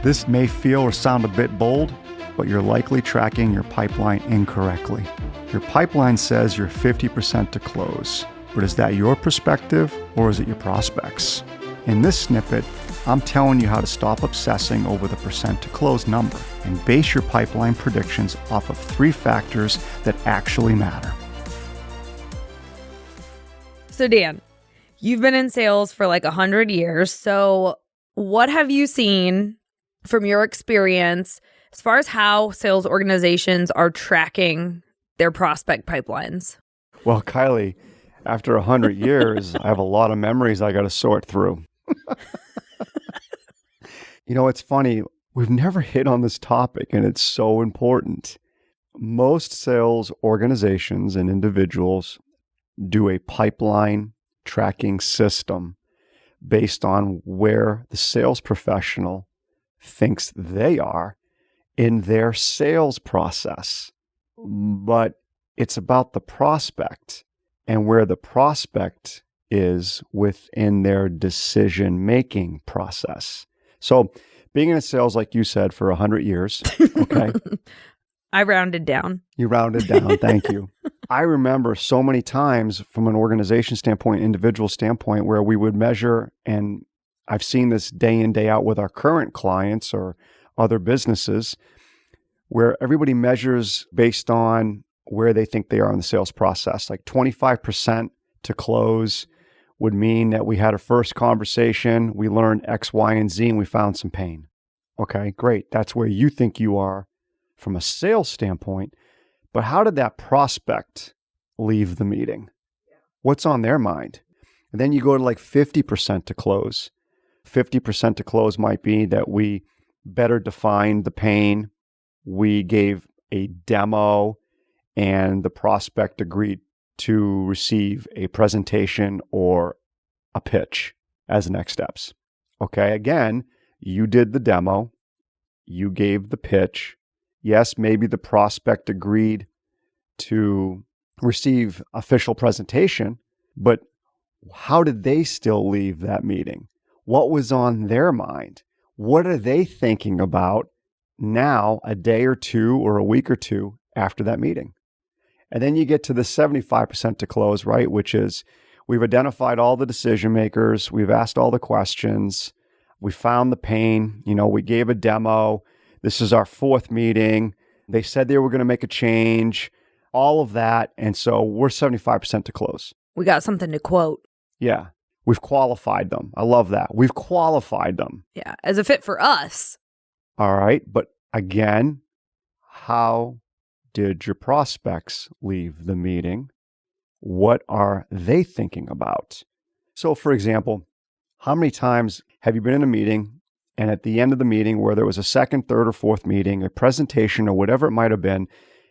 This may feel or sound a bit bold, but you're likely tracking your pipeline incorrectly. Your pipeline says you're 50% to close, but is that your perspective or is it your prospects? In this snippet, I'm telling you how to stop obsessing over the percent to close number and base your pipeline predictions off of 3 factors that actually matter. So Dan, you've been in sales for like 100 years. So what have you seen from your experience as far as how sales organizations are tracking their prospect pipelines? Well, Kylie, after 100 years, I have a lot of memories I got to sort through. You know, it's funny. We've never hit on this topic, and it's so important. Most sales organizations and individuals do a pipeline tracking system based on where the sales professional thinks they are in their sales process. But it's about the prospect and where the prospect is within their decision-making process. So being in sales, like you said, for 100 years, okay? I rounded down. You rounded down. Thank you. I remember so many times from an organization standpoint, individual standpoint, where we would measure, and I've seen this day in, day out with our current clients or other businesses, where everybody measures based on where they think they are in the sales process. Like 25% to close would mean that we had a first conversation, we learned X, Y, and Z, and we found some pain. Okay, great. That's where you think you are from a sales standpoint. But how did that prospect leave the meeting? What's on their mind? And then you go to like 50% to close. 50% to close might be that we better defined the pain, we gave a demo, and the prospect agreed to receive a presentation or a pitch as next steps. Okay, again, you did the demo, you gave the pitch. Yes, maybe the prospect agreed to receive official presentation, but how did they still leave that meeting? What was on their mind? What are they thinking about now, a day or two or a week or two after that meeting? And then you get to the 75% to close, right? Which is we've identified all the decision makers, we've asked all the questions, we found the pain, we gave a demo. This is our 4th meeting. They said they were going to make a change, all of that. And so we're 75% to close. We got something to quote. Yeah. We've qualified them. I love that. We've qualified them. Yeah. As a fit for us. All right. But again, how did your prospects leave the meeting? What are they thinking about? So, for example, how many times have you been in a meeting and at the end of the meeting where there was a 2nd, 3rd, or 4th meeting, a presentation or whatever it might have been,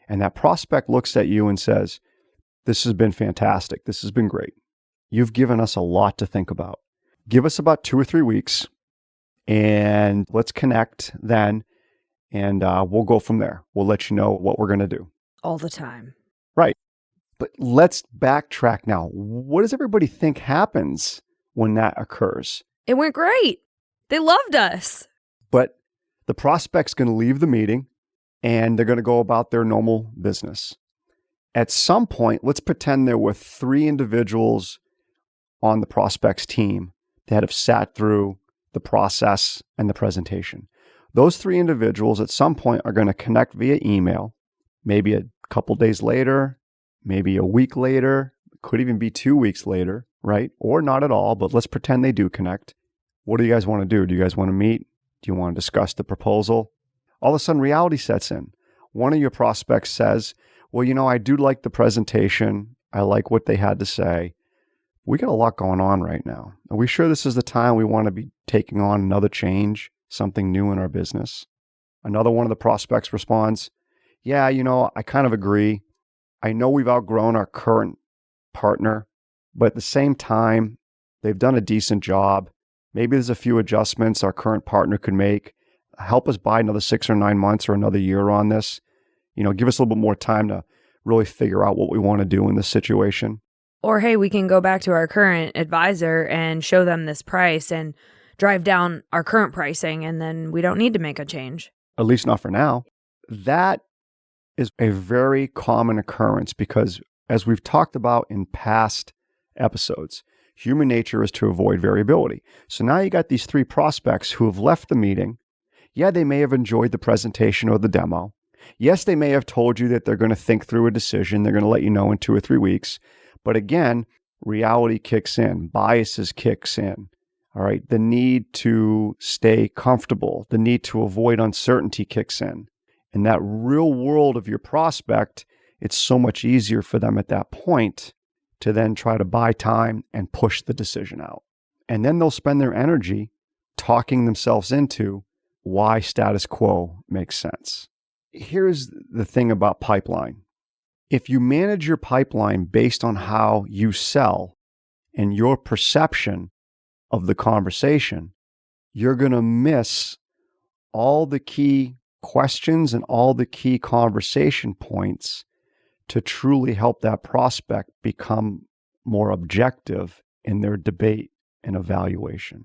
and that prospect looks at you and says, "This has been fantastic. This has been great. You've given us a lot to think about. Give us about 2 or 3 weeks and let's connect then. And we'll go from there. We'll let you know what we're going to do." All the time. Right. But let's backtrack now. What does everybody think happens when that occurs? It went great. They loved us. But the prospect's going to leave the meeting and they're going to go about their normal business. At some point, let's pretend there were 3 individuals on the prospect's team that have sat through the process and the presentation. Those 3 individuals at some point are going to connect via email, maybe a couple days later, maybe a week later, could even be 2 weeks later, right? Or not at all, but let's pretend they do connect. What do you guys want to do? Do you guys want to meet? Do you want to discuss the proposal? All of a sudden, reality sets in. One of your prospects says, "Well, I do like the presentation. I like what they had to say. We got a lot going on right now. Are we sure this is the time we want to be taking on another change, something new in our business?" Another one of the prospects responds, "Yeah, I kind of agree. I know we've outgrown our current partner, but at the same time, they've done a decent job. Maybe there's a few adjustments our current partner could make. Help us buy another 6 or 9 months or another year on this. Give us a little bit more time to really figure out what we want to do in this situation." Or, hey, we can go back to our current advisor and show them this price and drive down our current pricing and then we don't need to make a change. At least not for now. That is a very common occurrence because, as we've talked about in past episodes, human nature is to avoid variability. So now you got these 3 prospects who have left the meeting. Yeah, they may have enjoyed the presentation or the demo. Yes, they may have told you that they're going to think through a decision. They're going to let you know in 2 or 3 weeks. But again, reality kicks in, biases kicks in. All right. The need to stay comfortable, the need to avoid uncertainty kicks in. In that real world of your prospect, it's so much easier for them at that point to then try to buy time and push the decision out. And then they'll spend their energy talking themselves into why status quo makes sense. Here's the thing about pipeline. If you manage your pipeline based on how you sell and your perception of the conversation, you're going to miss all the key questions and all the key conversation points to truly help that prospect become more objective in their debate and evaluation.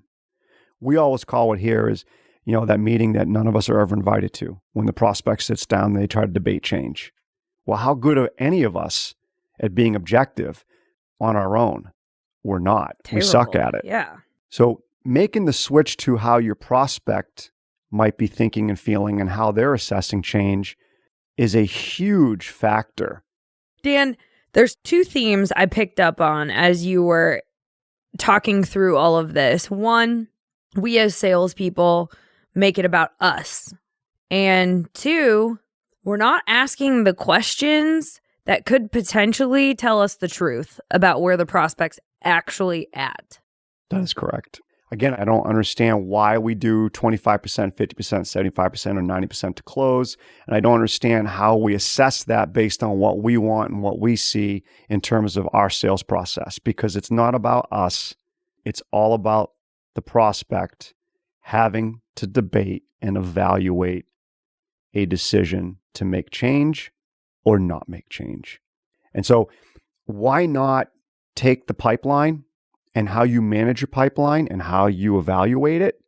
We always call it here is, that meeting that none of us are ever invited to. When the prospect sits down, they try to debate change. Well, how good are any of us at being objective on our own? We're not. Terrible. We suck at it. Yeah. So making the switch to how your prospect might be thinking and feeling and how they're assessing change is a huge factor. Dan, there's 2 themes I picked up on as you were talking through all of this. One, we as salespeople make it about us. And 2, we're not asking the questions that could potentially tell us the truth about where the prospect's actually at. That is correct. Again, I don't understand why we do 25%, 50%, 75%, or 90% to close. And I don't understand how we assess that based on what we want and what we see in terms of our sales process, because it's not about us. It's all about the prospect having to debate and evaluate a decision to make change or not make change. And so why not take the pipeline and how you manage your pipeline and how you evaluate it,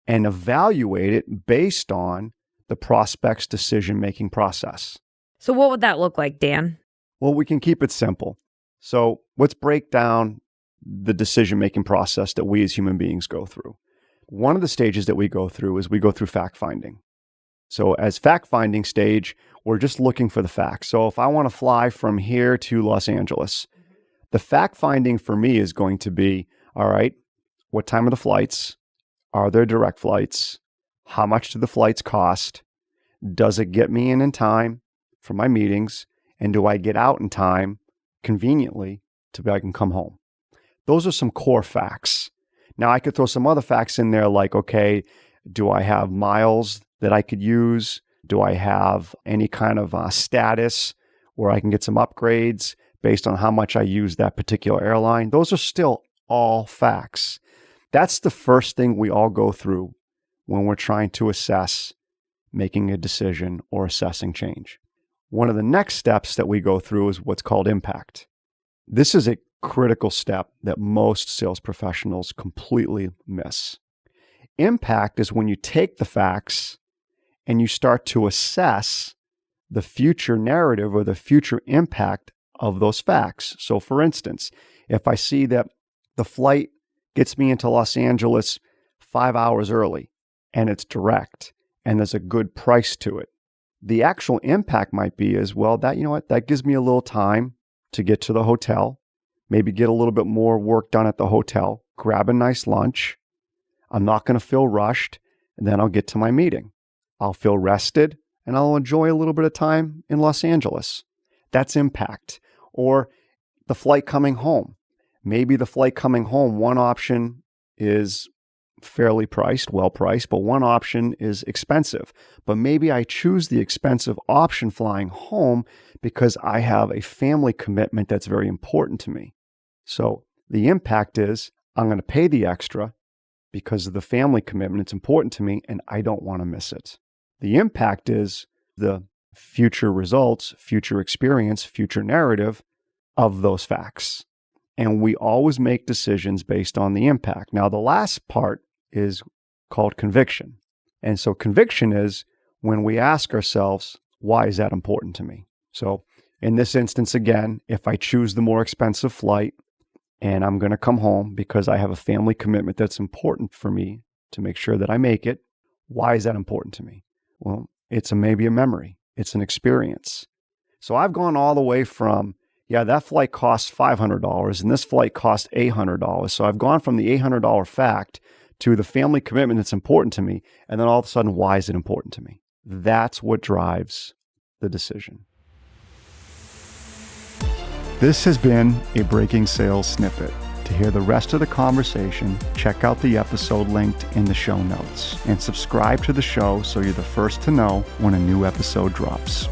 and evaluate it based on the prospect's decision-making process. So what would that look like, Dan? Well, we can keep it simple. So let's break down the decision-making process that we as human beings go through. One of the stages that we go through is we go through fact-finding. So as fact-finding stage, we're just looking for the facts. So if I want to fly from here to Los Angeles, the fact-finding for me is going to be, all right, what time are the flights? Are there direct flights? How much do the flights cost? Does it get me in time for my meetings? And do I get out in time conveniently to be I can come home? Those are some core facts. Now, I could throw some other facts in there like, okay, do I have miles that I could use? Do I have any kind of status where I can get some upgrades based on how much I use that particular airline? Those are still all facts. That's the first thing we all go through when we're trying to assess making a decision or assessing change. One of the next steps that we go through is what's called impact. This is a critical step that most sales professionals completely miss. Impact is when you take the facts and you start to assess the future narrative or the future impact of those facts. So for instance, if I see that the flight gets me into Los Angeles 5 hours early and it's direct and there's a good price to it, the actual impact might be is, well, that gives me a little time to get to the hotel, maybe get a little bit more work done at the hotel, grab a nice lunch. I'm not going to feel rushed, and then I'll get to my meeting. I'll feel rested and I'll enjoy a little bit of time in Los Angeles. That's impact. Or the flight coming home. Maybe the flight coming home, one option is fairly priced, well priced, but one option is expensive. But maybe I choose the expensive option flying home because I have a family commitment that's very important to me. So the impact is I'm going to pay the extra because of the family commitment. It's important to me and I don't want to miss it. The impact is the future results, future experience, future narrative of those facts. And we always make decisions based on the impact. Now, the last part is called conviction. And so conviction is when we ask ourselves, why is that important to me? So in this instance, again, if I choose the more expensive flight and I'm going to come home because I have a family commitment that's important for me to make sure that I make it, why is that important to me? Well, it's maybe a memory. It's an experience. So I've gone all the way from, that flight costs $500 and this flight costs $800. So I've gone from the $800 fact to the family commitment that's important to me. And then all of a sudden, why is it important to me? That's what drives the decision. This has been a Breaking Sales Snippet. To hear the rest of the conversation, check out the episode linked in the show notes and subscribe to the show so you're the first to know when a new episode drops.